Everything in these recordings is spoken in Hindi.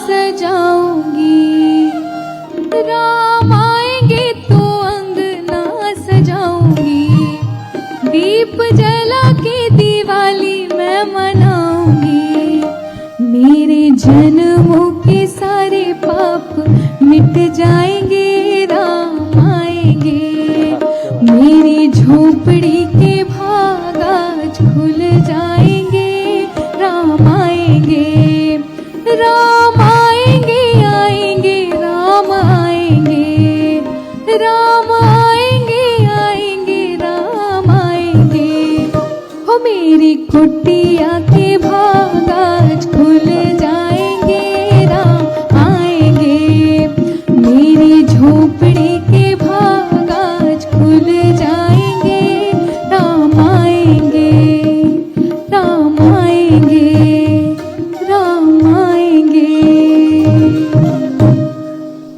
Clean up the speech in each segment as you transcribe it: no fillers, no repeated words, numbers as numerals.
सजाऊंगी, राम आएंगे तो अंगना सजाऊंगी, दीप जला के दिवाली मैं मनाऊंगी, मेरे जन्मों के सारे पाप मिट जाएंगे, राम आएंगे, मेरी झोपड़ी के भाग आज खुल जाएंगे, राम आएंगे, राम आएंगे, आएंगे, राम आएंगे, राम आएंगे, आएंगे, राम आएंगे, हो मेरी कुटिया के भाग आज खुल जाएंगे, राम आएंगे, मेरी झोपड़ी के भाग आज खुल जाएंगे, राम आएंगे, राम आएंगे, राम आएंगे।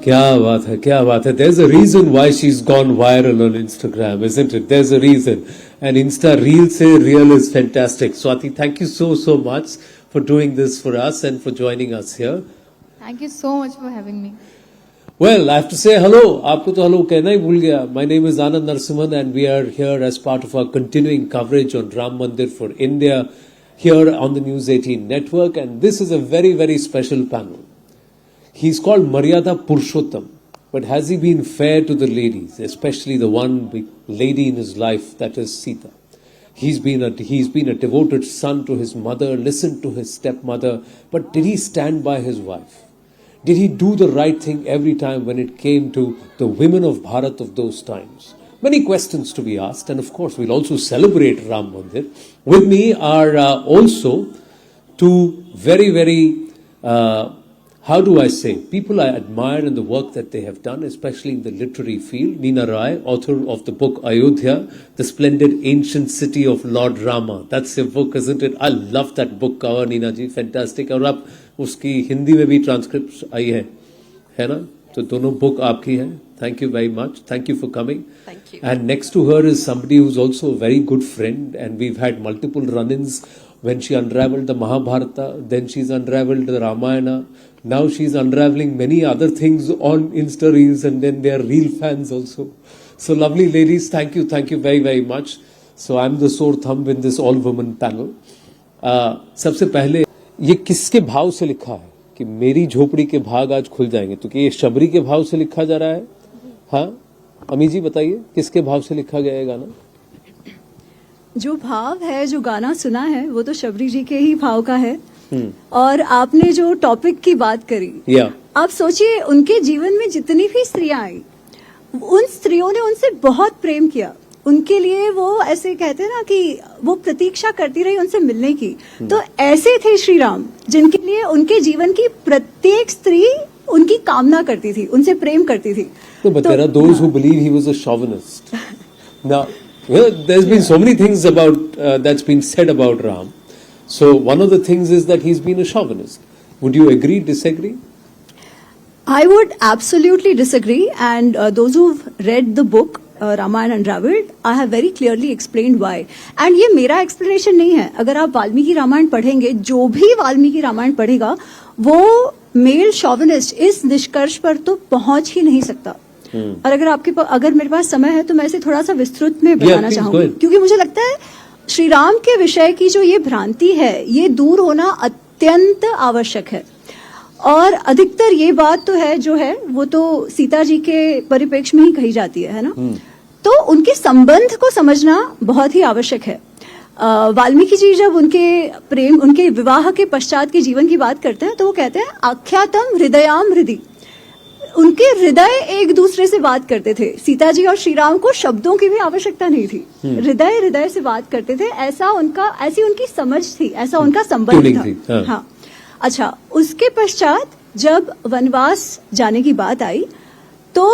क्या बात है, क्या बात है. There's a reason why she's gone viral on Instagram, isn't it? There's a reason. And Insta Reel se real is fantastic. Swati, thank you so much for doing this for us and for joining us here. Thank you so much for having me. Well, I have to say hello. आपको तो hello कहना ही भूल गया. My name is Anand Narasimhan and we are here as part of our continuing coverage on Ram Mandir for India here on the News 18 network, and this is a very special panel. He's called Maryada Purushottam, but has he been fair to the ladies, especially the one big lady in his life, that is Sita? He's been a devoted son to his mother, listened to his stepmother, but did he stand by his wife? Did he do the right thing every time when it came to the women of Bharat of those times? Many questions to be asked, and of course we'll also celebrate Ram Mandir. With me are also two very how do I say, people I admire in the work that they have done, especially in the literary field. Neena Rai, author of the book Ayodhya, the splendid ancient city of Lord Rama. That's your book, isn't it? I love that book cover, Neena ji, fantastic. और आप उसकी हिंदी में भी ट्रांसक्रिप्ट आई है ना? तो दोनों बुक आपकी हैं. Thank you very much. Thank you for coming. Thank you. And next to her is somebody who's also a very good friend, and we've had multiple run-ins when she unraveled the Mahabharata, then she's unraveled the Ramayana. Now she's unraveling many other things on Insta Reels, and then they are real fans also. So lovely ladies, thank you very much. So I'm the sore thumb in this all-women panel. सबसे पहले ये किसके भाव से लिखा है कि मेरी झोपड़ी के भाग आज खुल जाएंगे? तो कि ये शबरी के भाव से लिखा जा रहा है? हाँ, अमी जी बताइए किसके भाव से लिखा गया है गाना? जो भाव है, जो गाना सुना है, वो तो शबरी जी के ही भाव का है. और आपने जो टॉपिक की बात करी, आप सोचिए उनके जीवन में जितनी भी स्त्रियां आई, उन स्त्रियों ने उनसे बहुत प्रेम किया. उनके लिए वो ऐसे कहते हैं ना कि वो प्रतीक्षा करती रही उनसे मिलने की. तो ऐसे थे श्री राम, जिनके लिए उनके जीवन की प्रत्येक स्त्री उनकी कामना करती थी, उनसे प्रेम करती थी. But there are those who believe he was a chauvinist. Now, there's been so many things about that's been said about Ram. So one of the things is that he's been a chauvinist. Would you agree, disagree? I would absolutely disagree, and those who've read the book Ramayana Unraveled, I have very clearly explained why. And ये मेरा explanation नहीं है. अगर आप वाल्मीकि रामायण पढ़ेंगे, जो भी वाल्मीकि रामायण पढ़ेगा, वो मेल शॉविनिस्ट इस निष्कर्ष पर तो पहुंच ही नहीं सकता. और अगर मेरे पास समय है तो मैं इसे थोड़ा सा विस्तृत में बताना चाहूंगी, क्योंकि मुझे लगता है श्री राम के विषय की जो ये भ्रांति है, ये दूर होना अत्यंत आवश्यक है. और अधिकतर ये बात तो है जो है वो तो सीता जी के परिप्रेक्ष्य में ही कही जाती है ना. तो उनके संबंध को समझना बहुत ही आवश्यक है. वाल्मीकि जी जब उनके विवाह के पश्चात के जीवन की बात करते हैं तो वो कहते हैं आख्यातम हृदयाम हृदय. उनके हृदय एक दूसरे से बात करते थे. सीता जी और श्री राम को शब्दों की भी आवश्यकता नहीं थी, हृदय से बात करते थे. ऐसी उनकी समझ थी, ऐसा उनका संबंध था. हाँ. अच्छा, उसके पश्चात जब वनवास जाने की बात आई तो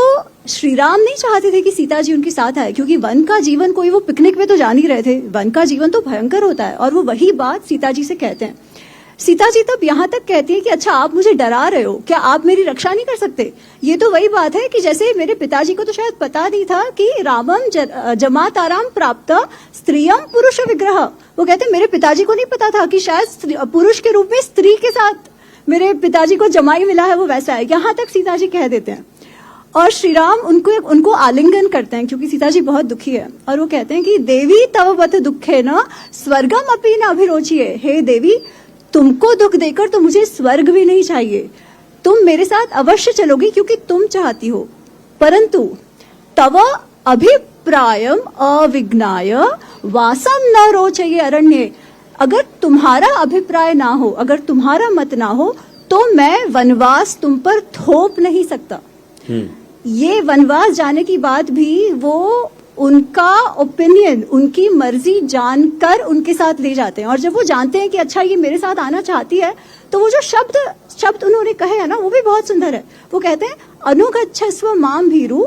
श्री राम नहीं चाहते थे कि सीता जी उनके साथ आए, क्योंकि वन का जीवन कोई वो पिकनिक में तो जा नहीं रहे थे. वन का जीवन तो भयंकर होता है. और वो वही बात सीता जी से कहते हैं. सीता जी तब यहाँ तक कहती है कि अच्छा आप मुझे डरा रहे हो, क्या आप मेरी रक्षा नहीं कर सकते? ये तो वही बात है कि जैसे मेरे पिताजी को तो शायद पता नहीं था कि रामम जमाताराम प्राप्त स्त्रियम पुरुष विग्रह. वो कहते मेरे पिताजी को नहीं पता था कि शायद पुरुष के रूप में स्त्री के साथ मेरे पिताजी को जमाई मिला है वो वैसा है, यहाँ तक सीता जी कह देते हैं। और श्री राम उनको आलिंगन करते हैं क्योंकि सीता जी बहुत दुखी है, और वो कहते हैं कि देवी तव बत दुखे न स्वर्गम अपी न अभिरोचिए। हे देवी, तुमको दुख देकर तो मुझे स्वर्ग भी नहीं चाहिए, तुम मेरे साथ अवश्य चलोगी क्योंकि तुम चाहती हो, परंतु तव अभिप्रायम अविज्ञाय वासम न रोचये अरण्ये। अगर तुम्हारा अभिप्राय ना हो, अगर तुम्हारा मत ना हो, तो मैं वनवास तुम पर थोप नहीं सकता। ये वनवास जाने की बात भी वो उनका ओपिनियन, उनकी मर्जी जानकर उनके साथ ले जाते हैं। और जब वो जानते हैं कि अच्छा ये मेरे साथ आना चाहती है, तो वो जो शब्द उन्होंने कहे हैं ना, वो भी बहुत सुंदर है। वो कहते हैं अनुगच्छस्व माम भीरु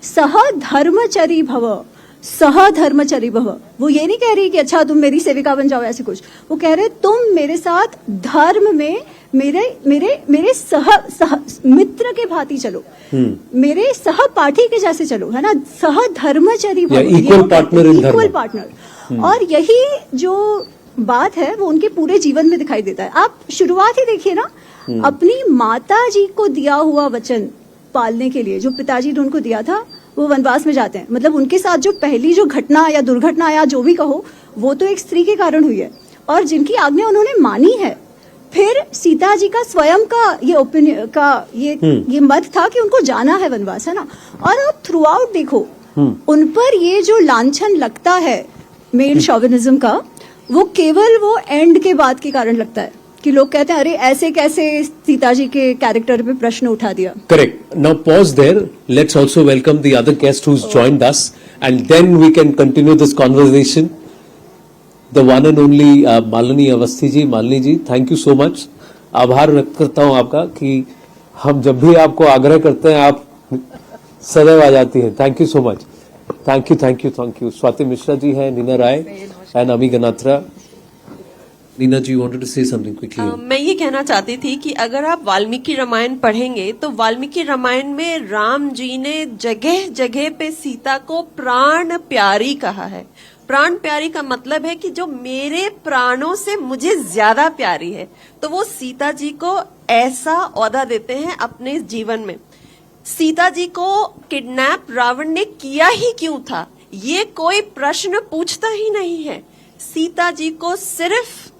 सह धर्मचरी भव, सह धर्मचरी भव। वो ये नहीं कह रही कि अच्छा तुम मेरी सेविका बन जाओ ऐसे कुछ, वो कह रहे तुम मेरे साथ धर्म में मेरे सह मित्र के भांति चलो, मेरे सहपाठी के जैसे चलो, है ना, सह धर्मचरी भव, इक्वल पार्टनर इन धर्म, इक्वल पार्टनर। और यही जो बात है वो उनके पूरे जीवन में दिखाई देता है। आप शुरुआत ही देखिए ना, अपनी माता जी को दिया हुआ वचन पालने के लिए जो पिताजी ने उनको दिया था, वो वनवास में जाते हैं। मतलब उनके साथ जो पहली जो घटना या दुर्घटना या जो भी कहो, वो तो एक स्त्री के कारण हुई है, और जिनकी आज्ञा उन्होंने मानी है। फिर सीता जी का स्वयं का ये ओपिनियन का ये मत था कि उनको जाना है वनवास, है ना। और आप थ्रू आउट देखो, उन पर ये जो लांछन लगता है मेल शॉविनिज्म का, वो केवल वो एंड के बाद के कारण लगता है कि लोग कहते हैं अरे ऐसे कैसे सीता जी के कैरेक्टर पे प्रश्न उठा दिया। Correct. Now pause there, let's also welcome the other guest who has joined us and then we can continue this conversation. The one and only Malini Awasthi ji. Malini ji, thank you so much. आभार व्यक्त करता हूं आपका कि हम जब भी आपको आग्रह करते हैं आप सदैव आ जाती हैं। Thank you so much. Thank you, thank you, thank you. Swati Mishra ji हैं, Neena Rai and Ami Ganatra. Neena ji, wanted to say something quickly. मैं ये कहना चाहती थी कि अगर आप वाल्मीकि रामायण पढ़ेंगे तो वाल्मीकि रामायण में राम जी ने जगह जगह पे सीता को प्राण प्यारी कहा है। प्राण प्यारी का मतलब है कि जो मेरे प्राणों से मुझे ज्यादा प्यारी है। तो वो सीता जी को ऐसा ओहदा देते हैं अपने जीवन में। सीता जी को किडनैप रावण ने किया ही क्यों था, ये कोई प्रश्न पूछता ही नहीं है। सीता जी को सिर्फ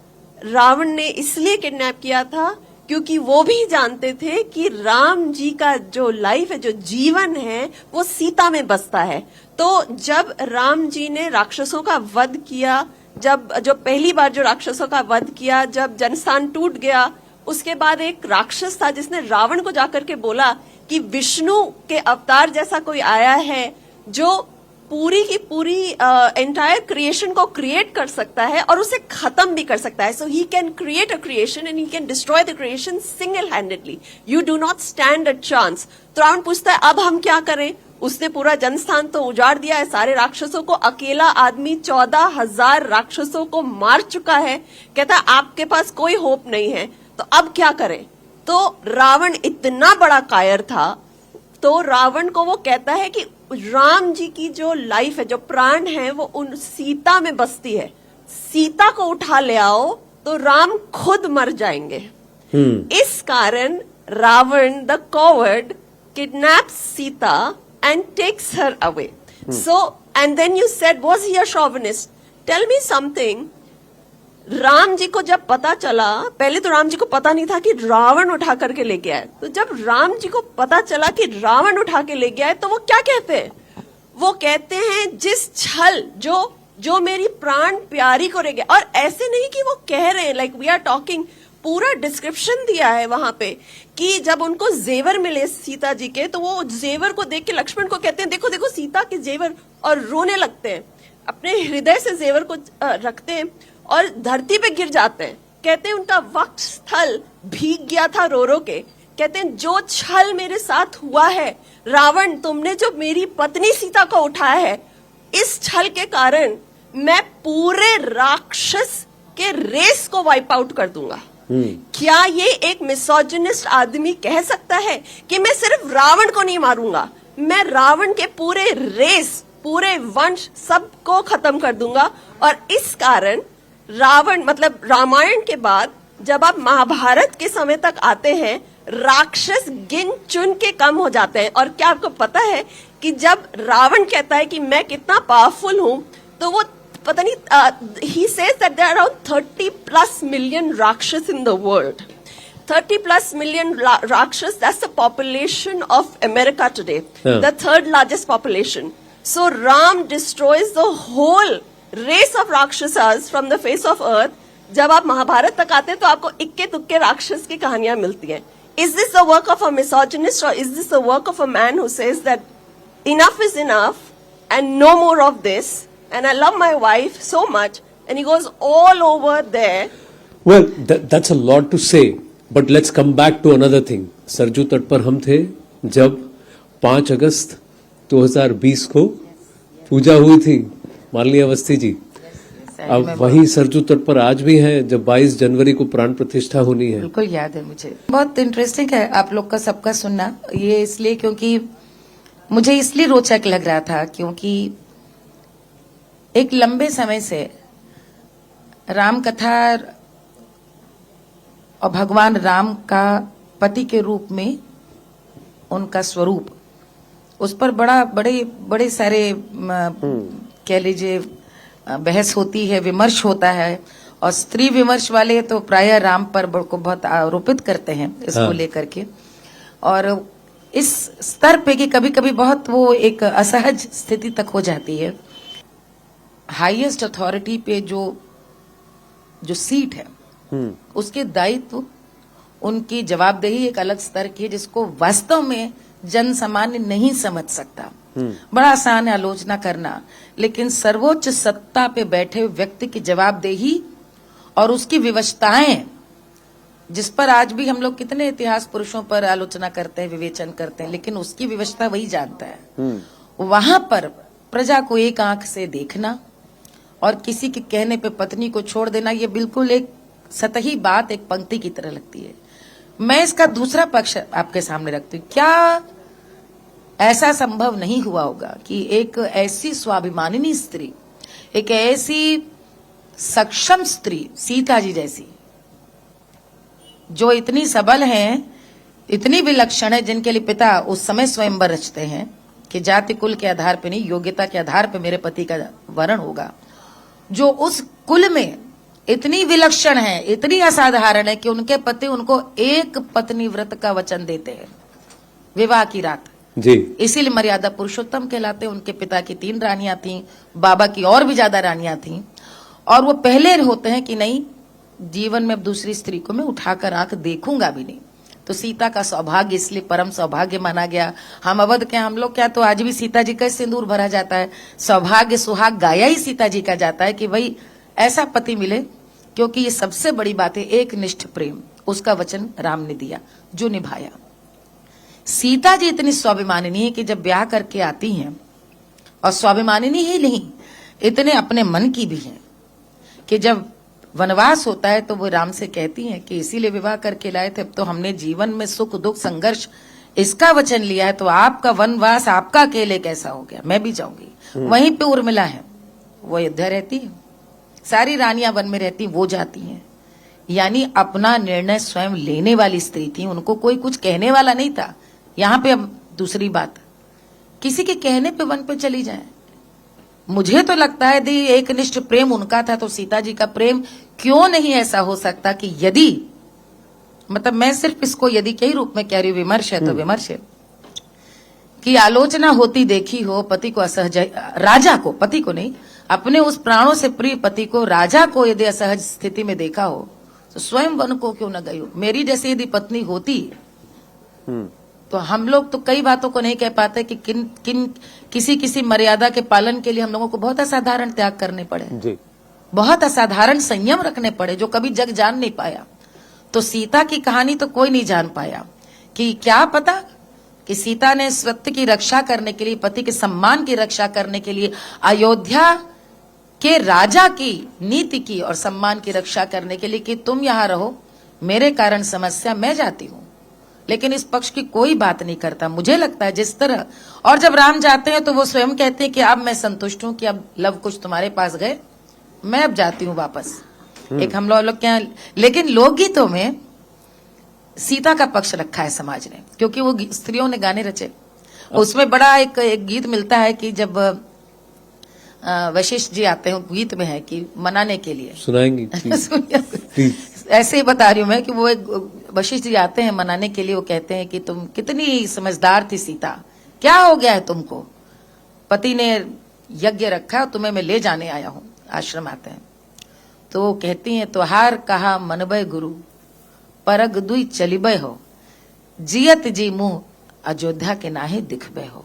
रावण ने इसलिए किडनैप किया था क्योंकि वो भी जानते थे कि राम जी का जो लाइफ है, जो जीवन है, वो सीता में बसता है। तो जब राम जी ने राक्षसों का वध किया, जो पहली बार जो राक्षसों का वध किया, जब जनस्थान टूट गया, उसके बाद एक राक्षस था जिसने रावण को जाकर के बोला कि विष्णु के अवतार जैसा कोई आया है जो पूरी की पूरी एंटायर क्रिएशन को क्रिएट कर सकता है और उसे खत्म भी कर सकता है। So he can create a creation and he can destroy the creation single handedly. You do not stand a chance. तो रावण पूछता है अब हम क्या करें? उसने पूरा जनस्थान तो उजाड़ दिया है, सारे राक्षसों को, अकेला आदमी 14,000 राक्षसों को मार चुका है। कहता है आपके पास कोई होप नहीं है, तो अब क्या करें? तो रावण इतना बड़ा कायर था, तो रावण को वो कहता है कि राम जी की जो लाइफ है, जो प्राण है, वो उन सीता में बसती है। सीता को उठा ले आओ तो राम खुद मर जाएंगे। इस कारण Ravan the coward kidnaps Sita and takes her away. So and then you said was he a chauvinist? Tell me something. Ram ji को जब पता चला, पहले तो राम जी को पता नहीं था कि रावण उठा करके ले गया है। तो जब राम जी को पता चला कि रावण उठा के ले गया है, तो वो क्या कहते हैं? वो कहते हैं जिस छल जो मेरी प्राण प्यारी को ले गया। और ऐसे नहीं कि वो कह रहे हैं, लाइक वी आर टॉकिंग, पूरा डिस्क्रिप्शन दिया है वहां पे कि जब उनको जेवर मिले सीता जी के, तो वो जेवर को देख के लक्ष्मण को कहते हैं देखो देखो सीता के जेवर, और रोने लगते हैं, अपने हृदय से जेवर को रखते हैं और धरती पे गिर जाते हैं। कहते हैं उनका वक्ष स्थल भीग गया था रो रो के। कहते हैं जो छल मेरे साथ हुआ है रावण, तुमने जो मेरी पत्नी सीता को उठाया है, इस छल के कारण मैं पूरे राक्षस के रेस को वाइप आउट कर दूंगा। क्या ये एक मिसोजिनिस्ट आदमी कह सकता है कि मैं सिर्फ रावण को नहीं मारूंगा, मैं रावण के पूरे रेस, पूरे वंश सबको खत्म कर दूंगा? और इस कारण रावण, मतलब रामायण के बाद जब आप महाभारत के समय तक आते हैं, राक्षस गिन चुन के कम हो जाते हैं। और क्या आपको पता है कि जब रावण कहता है कि मैं कितना पावरफुल हूं, तो वो पता नहीं, he says that there are around 30+ million Rakshas in the world. 30+ million Rakshas, that's the population of America today. Yeah. The third largest population. So Ram destroys the whole race of Rakshasas from the face of earth. जब आप महाभारत तक आते हैं तो आपको इक्के तुक्के राक्षस की कहानियां मिलती हैं. Is this the work of a misogynist, or is this the work of a man who says that enough is enough and no more of this, and I love my wife so much, and he goes all over there. Well, that's a lot to say, but let's come back to another thing. Sarju तट पर हम थे जब 5 अगस्त 2020 को पूजा हुई थी, माननीय अवस्थी जी. अब वही सरजू तट पर आज भी हैं जब 22 जनवरी को प्राण प्रतिष्ठा होनी है. बिल्कुल याद है मुझे. बहुत इंटरेस्टिंग है आप लोग का सबका सुनना. ये इसलिए क्योंकि मुझे इसलिए रोचक लग रहा था क्योंकि एक लंबे समय से राम कथा और भगवान राम का पति के रूप में उनका स्वरूप, उस पर बड़े सारे कह लीजिए बहस होती है, विमर्श होता है. और स्त्री विमर्श वाले तो प्रायः राम पर को बहुत आरोपित करते हैं इसको लेकर के. और इस स्तर पे कि कभी कभी बहुत वो एक असहज स्थिति तक हो जाती है. हाईएस्ट अथॉरिटी पे जो सीट है उसके दायित्व, उनकी जवाबदेही एक अलग स्तर की है जिसको वास्तव में जन सामान्य नहीं समझ सकता. बड़ा आसान है आलोचना करना, लेकिन सर्वोच्च सत्ता पे बैठे हुए व्यक्ति की जवाबदेही और उसकी विवशताएं, जिस पर आज भी हम लोग कितने इतिहास पुरुषों पर आलोचना करते हैं, विवेचन करते हैं, लेकिन उसकी विवशता वही जानता है. वहां पर प्रजा को एक आंख से देखना और किसी के कहने पे पत्नी को छोड़ देना, ये बिल्कुल एक सतही बात, एक पंक्ति की तरह लगती है. मैं इसका दूसरा पक्ष आपके सामने रखती हूँ. क्या ऐसा संभव नहीं हुआ होगा कि एक ऐसी स्वाभिमानिनी स्त्री, एक ऐसी सक्षम स्त्री, सीता जी जैसी, जो इतनी सबल हैं, इतनी विलक्षण है, जिनके लिए पिता उस समय स्वयंवर रचते हैं कि जाति कुल के आधार पे नहीं, योग्यता के आधार पे मेरे पति का वरण होगा, जो उस कुल में इतनी विलक्षण है, इतनी असाधारण है कि उनके पति उनको एक पत्नी व्रत का वचन देते हैं विवाह की रात जी. इसीलिए मर्यादा पुरुषोत्तम कहलाते. उनके पिता की 3 रानियां थीं, बाबा की और भी ज्यादा रानियां थीं, और वो पहले होते हैं कि नहीं, जीवन में अब दूसरी स्त्री को मैं उठाकर आंख देखूंगा भी नहीं. तो सीता का सौभाग्य इसलिए परम सौभाग्य माना गया. हम अवध के, हम लोग क्या, तो आज भी सीता जी का सिंदूर भरा जाता है. सौभाग्य सुहाग गाया ही सीता जी का जाता है कि भाई ऐसा पति मिले, क्योंकि ये सबसे बड़ी बात है, एक निष्ठ प्रेम. उसका वचन राम ने दिया जो निभाया. सीता जी इतनी स्वाभिमानिनी है कि जब ब्याह करके आती हैं, और स्वाभिमानिनी ही नहीं, इतने अपने मन की भी हैं कि जब वनवास होता है तो वो राम से कहती हैं कि इसीलिए विवाह करके लाए थे, अब तो हमने जीवन में सुख दुख संघर्ष इसका वचन लिया है, तो आपका वनवास आपका अकेले कैसा हो गया, मैं भी जाऊंगी. वहीं पे उर्मिला है, वो अयोध्या रहती है, सारी रानियां वन में रहती, वो जाती हैं. यानी अपना निर्णय स्वयं लेने वाली स्त्री थी, उनको कोई कुछ कहने वाला नहीं था. यहां पे अब दूसरी बात, किसी के कहने पे वन पे चली जाए. मुझे तो लगता है यदि एक निष्ठ प्रेम उनका था तो सीता जी का प्रेम क्यों नहीं ऐसा हो सकता कि यदि, मतलब मैं सिर्फ इसको यदि के ही रूप में कह रही हूं, विमर्श है तो विमर्श है, कि आलोचना होती देखी हो, पति को असहज, राजा को, पति को नहीं, अपने उस प्राणों से प्रिय पति को, राजा को यदि असहज स्थिति में देखा हो तो स्वयं वन को क्यों न गई हो. मेरी जैसी यदि पत्नी होती तो हम लोग तो कई बातों को नहीं कह पाते कि किसी मर्यादा के पालन के लिए हम लोगों को बहुत असाधारण त्याग करने पड़े जी. बहुत असाधारण संयम रखने पड़े, जो कभी जग जान नहीं पाया. तो सीता की कहानी तो कोई नहीं जान पाया कि क्या पता कि सीता ने सत्य की रक्षा करने के लिए, पति के सम्मान की रक्षा करने के लिए, अयोध्या के राजा की नीति की और सम्मान की रक्षा करने के लिए कि तुम यहां रहो, मेरे कारण समस्या, मैं जाती हूं. लेकिन इस पक्ष की कोई बात नहीं करता. मुझे लगता है जिस तरह, और जब राम जाते हैं तो वो स्वयं कहते हैं कि अब मैं संतुष्ट हूं कि अब लव कुछ तुम्हारे पास गए, मैं अब जाती हूं वापस. एक हम लोग क्या, लेकिन लोकगीतों में सीता का पक्ष रखा है समाज ने, क्योंकि वो स्त्रियों ने गाने रचे। उसमें बड़ा एक गीत मिलता है कि जब वशिष्ठ जी आते हैं, गीत में है कि मनाने के लिए, सुनाएंगी सुनिए, ऐसे ही बता रही हूं मैं कि वो एक वशिष्ठ जी आते हैं मनाने के लिए। वो कहते हैं कि तुम कितनी समझदार थी सीता, क्या हो गया है तुमको, पति ने यज्ञ रखा और तुम्हें मैं ले जाने आया हूं। आश्रम आते हैं तो वो कहती हैं, त्योहार कहा मनबय गुरु, परग दुई चलिबय हो, जियत जी मुंह अयोध्या के नाहे दिखबय हो।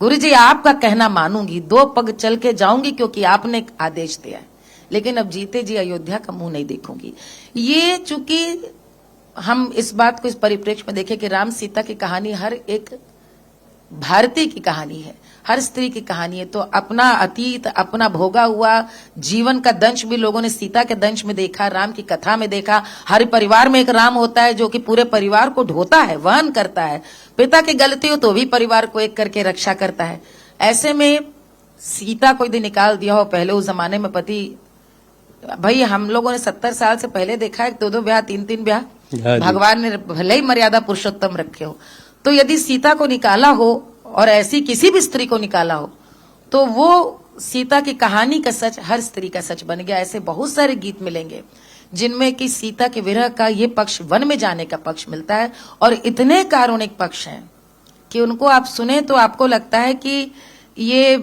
गुरु जी आपका कहना मानूंगी, 2 पग चल के जाऊंगी क्योंकि आपने आदेश दिया है, लेकिन अब जीते जी अयोध्या का मुंह नहीं देखूंगी। ये चूंकि हम इस बात को इस परिप्रेक्ष्य में देखें कि राम सीता की कहानी हर एक भारतीय की कहानी है, हर स्त्री की कहानी है, तो अपना अतीत, अपना भोगा हुआ जीवन का दंश भी लोगों ने सीता के दंश में देखा, राम की कथा में देखा। हर परिवार में एक राम होता है जो कि पूरे परिवार को ढोता है, वहन करता है। पिता की गलती हो तो भी परिवार को एक करके रक्षा करता है। ऐसे में सीता को यदि निकाल दिया हो, पहले उस जमाने में पति, भाई हम लोगों ने 70 साल से पहले देखा है 2-2 ब्याह, 3-3 ब्याह, भगवान ने भले ही मर्यादा पुरुषोत्तम रखे हो, तो यदि सीता को निकाला हो और ऐसी किसी भी स्त्री को निकाला हो तो वो सीता की कहानी का सच हर स्त्री का सच बन गया। ऐसे बहुत सारे गीत मिलेंगे जिनमें कि सीता के विरह का ये पक्ष, वन में जाने का पक्ष मिलता है, और इतने कारुणिक पक्ष हैं कि उनको आप सुने तो आपको लगता है कि ये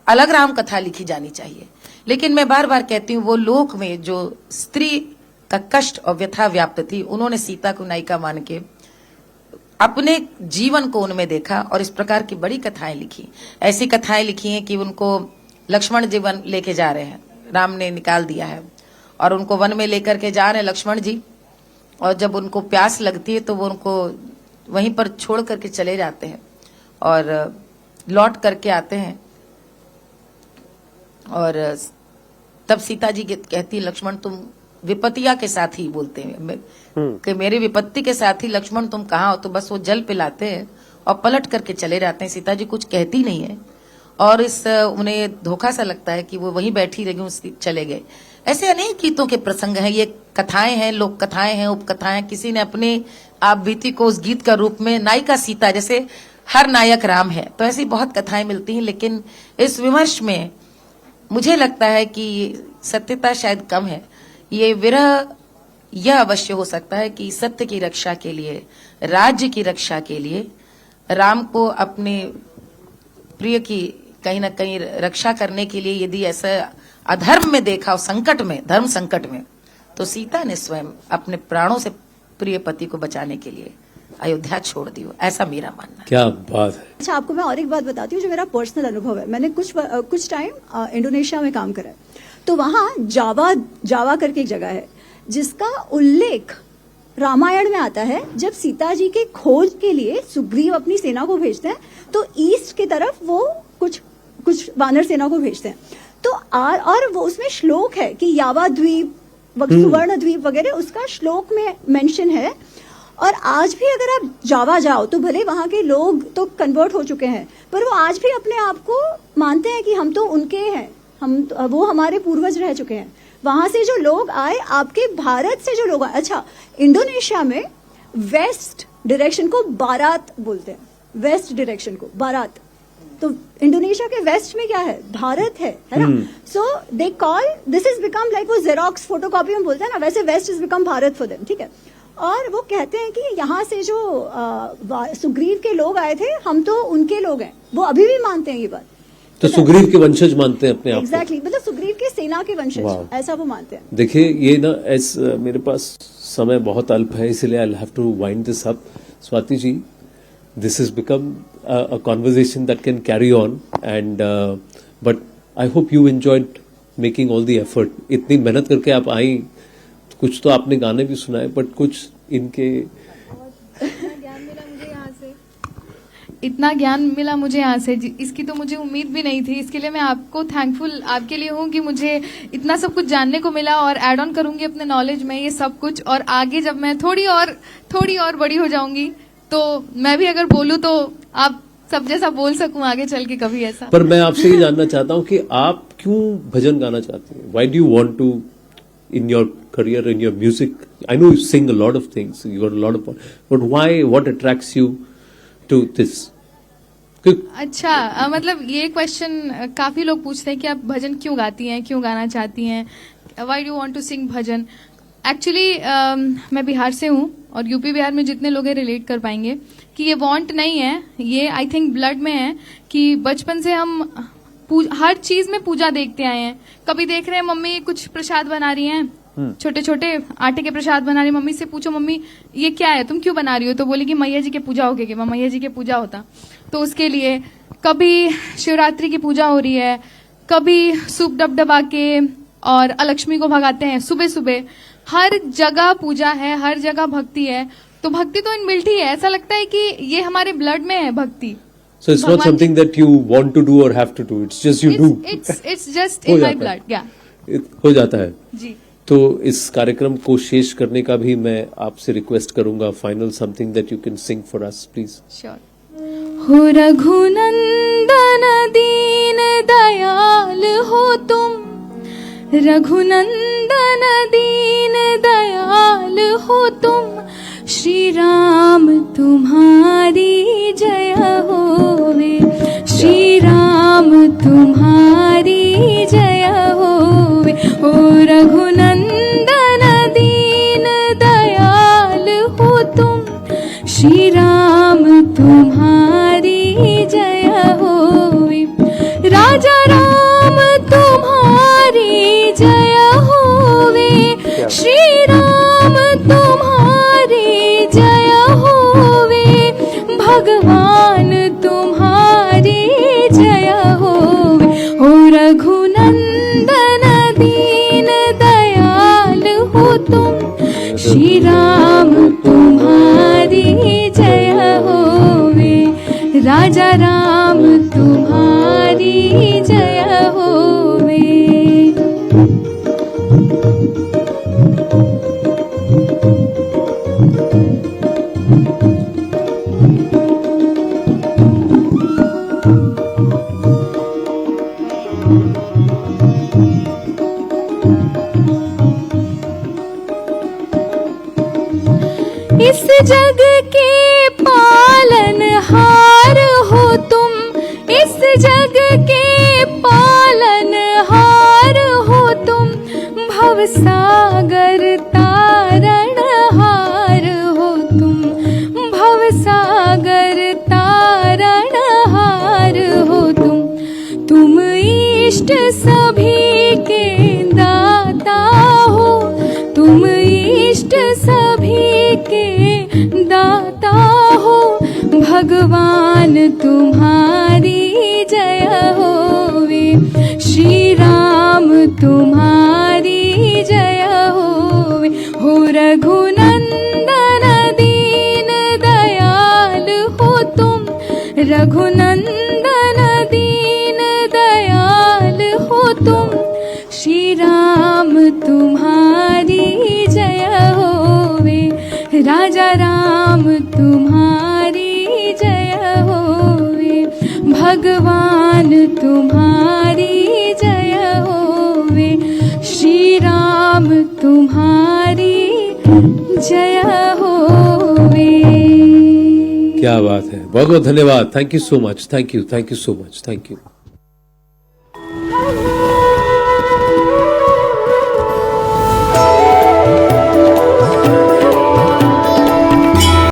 अलग राम कथा लिखी जानी चाहिए। लेकिन मैं बार बार कहती हूँ, वो लोक में जो स्त्री का कष्ट और व्यथा व्याप्त थी, उन्होंने सीता को नायिका मान के अपने जीवन को उनमें देखा और इस प्रकार की बड़ी कथाएं लिखी। ऐसी कथाएं लिखी हैं कि उनको लक्ष्मण जी वन लेके जा रहे हैं, राम ने निकाल दिया है और उनको वन में लेकर के जा रहे हैं लक्ष्मण जी, और जब उनको प्यास लगती है तो वो उनको वहीं पर छोड़ करके चले जाते हैं और लौट करके आते हैं। और तब सीता जी कहती है, लक्ष्मण तुम विपत्तिया के साथ ही, बोलते हैं कि मेरे विपत्ति के साथ ही लक्ष्मण तुम कहाँ हो, तो बस वो जल पिलाते हैं और पलट करके चले जाते हैं। सीता जी कुछ कहती नहीं है और उन्हें धोखा सा लगता है कि वो वहीं बैठी रही, चले गए। ऐसे अनेक गीतों के प्रसंग हैं, ये कथाएं हैं, लोक कथाएं हैं, उपकथाएं। किसी ने अपने आप बीती को उस गीत का रूप में नायिका सीता, जैसे हर नायक राम है, तो ऐसी बहुत कथाएं मिलती हैं। लेकिन इस विमर्श में मुझे लगता है कि सत्यता शायद कम है। ये विरह यह अवश्य हो सकता है कि सत्य की रक्षा के लिए, राज्य की रक्षा के लिए राम को अपने प्रिय की कहीं ना कहीं रक्षा करने के लिए यदि ऐसा अधर्म में देखा, संकट में, धर्म संकट में, तो सीता ने स्वयं अपने प्राणों से प्रिय पति को बचाने के लिए अयोध्या छोड़ दी हो, ऐसा मेरा मानना है। क्या बात है। अच्छा, आपको मैं और एक बात बताती हूँ जो मेरा पर्सनल अनुभव है। मैंने कुछ टाइम इंडोनेशिया में काम करा है, तो वहां जावा करके एक जगह है जिसका उल्लेख रामायण में आता है। जब सीता जी के खोज के लिए सुग्रीव अपनी सेना को भेजते हैं तो ईस्ट की तरफ वो कुछ वानर सेना को भेजते हैं, तो और वो उसमें श्लोक है कि यावा द्वीप, सुवर्ण द्वीप वगैरह, उसका श्लोक में मेंशन है। और आज भी अगर आप जावा जाओ तो भले वहां के लोग तो कन्वर्ट हो चुके हैं, पर वो आज भी अपने आप को मानते हैं कि हम तो उनके हैं, वो हमारे पूर्वज रह चुके हैं। वहां से जो लोग आए, आपके भारत से जो लोग आए, अच्छा इंडोनेशिया में वेस्ट डायरेक्शन को बारात बोलते हैं, वेस्ट डायरेक्शन को बारात। तो इंडोनेशिया के वेस्ट में क्या है, भारत है ना। So they call this is become like वो जेरोक्स फोटोकॉपी में बोलते हैं ना, वैसे west is become Bharat for them, ठीक है। और वो कहते हैं कि यहाँ से जो सुग्रीव के लोग आए थे, हम तो उनके लोग हैं, वो अभी भी मानते हैं ये बात। तो सुग्रीव के वंशज मानते हैं अपने आप को। एग्जैक्टली, मतलब सुग्रीव की सेना के वंशज, ऐसा वो मानते हैं। देखिए ये ना, मेरे पास समय बहुत अल्प है, इसलिए I have to wind this up. Swati ji, this has become a conversation that can carry on, and but I hope you enjoyed making all the effort. इतनी मेहनत करके आप आई, कुछ तो आपने गाने भी सुनाए, बट कुछ इनके इतना ज्ञान मिला मुझे यहाँ से, इसकी तो मुझे उम्मीद भी नहीं थी। इसके लिए मैं आपको थैंकफुल आपके लिए हूँ कि मुझे इतना सब कुछ जानने को मिला, और ऐड ऑन करूंगी अपने नॉलेज में ये सब कुछ। और आगे जब मैं थोड़ी और बड़ी हो जाऊंगी तो मैं भी अगर बोलूं तो आप सब जैसा बोल सकूं आगे चल के कभी ऐसा। पर मैं आपसे ये जानना चाहता हूँ कि आप क्यों भजन गाना चाहते हैं? Why do you want to in your career, in your music? I know you sing a lot of things, you got a lot of, but why, what attracts you to this? अच्छा मतलब ये क्वेश्चन काफी लोग पूछते हैं कि आप भजन क्यों गाती हैं, क्यों गाना चाहती हैं, why do want to sing bhajan. Actually मैं बिहार से हूँ और यूपी बिहार में जितने लोग हैं रिलेट कर पाएंगे कि ये वांट नहीं है, ये आई थिंक ब्लड में है कि बचपन से हम हर चीज में पूजा देखते आए हैं. कभी देख रहे हैं मम्मी कुछ प्रसाद बना रही हैं, छोटे छोटे आटे के प्रसाद बना रही है, मम्मी से पूछो मम्मी ये क्या है, तुम क्यों बना रही हो, तो बोलेगी मैया जी के पूजा हो गई, मैया जी के पूजा होता तो उसके लिए. कभी शिवरात्रि की पूजा हो रही है, कभी सूप डबडबा के और अलक्ष्मी को भगाते हैं सुबह सुबह. हर जगह पूजा है, हर जगह भक्ति है, तो भक्ति तो इनबिल्ट ही है. ऐसा लगता है कि ये हमारे ब्लड में है भक्ति. So it's not something that you want to do or have to do. It's just you do. It's just in my blood. Yeah. हो जाता है जी. तो इस कार्यक्रम को शेष करने का भी मैं आपसे रिक्वेस्ट करूंगा. Final something that you can sing for us please. Sure. हो रघुनंदन दीन दयाल हो तुम, रघुनंदन दीन दयाल हो तुम, श्री राम तुम्हारी जय होवे, श्री राम तुम्हारी जय होवे. ओ रघुनंदन दीन दयाल हो तुम, श्री राम तुम्हारी जय होवे. राजा राम तुम्हारी जय होवे, श्री राम तुम्हारी जय होवे, भगवान तुम्हारी जय होवे. ओ रघुनंदन दीन दयाल हो तुम, श्री राम तुम्हारी जय होवे, राजा राम तुम्हारी जय होवे. इस जग के पालनहार हो तुम, इस जग के पालनहार हो तुम, भवसागर तारणहार हो तुम, भवसागर तारणहार हो तुम. तुम इष्ट सभी के दाता हो, तुम इष्ट सभी के दाता हो, भगवान तुम्हारी जय होवे, श्री राम तुम्हारी जय होवे. हो रघुनंदन दीन दयाल हो तुम, रघुनंदन दीन दयाल हो तुम, श्री राम तुम्हारी जय होवे, राजा राम तुम्हारी जय होवे, भगवान तुम्हारी जय होवे, श्री राम तुम्हारी जय होवे. क्या बात है, बहुत बहुत धन्यवाद. Thank you so much. Thank you so much. Thank you.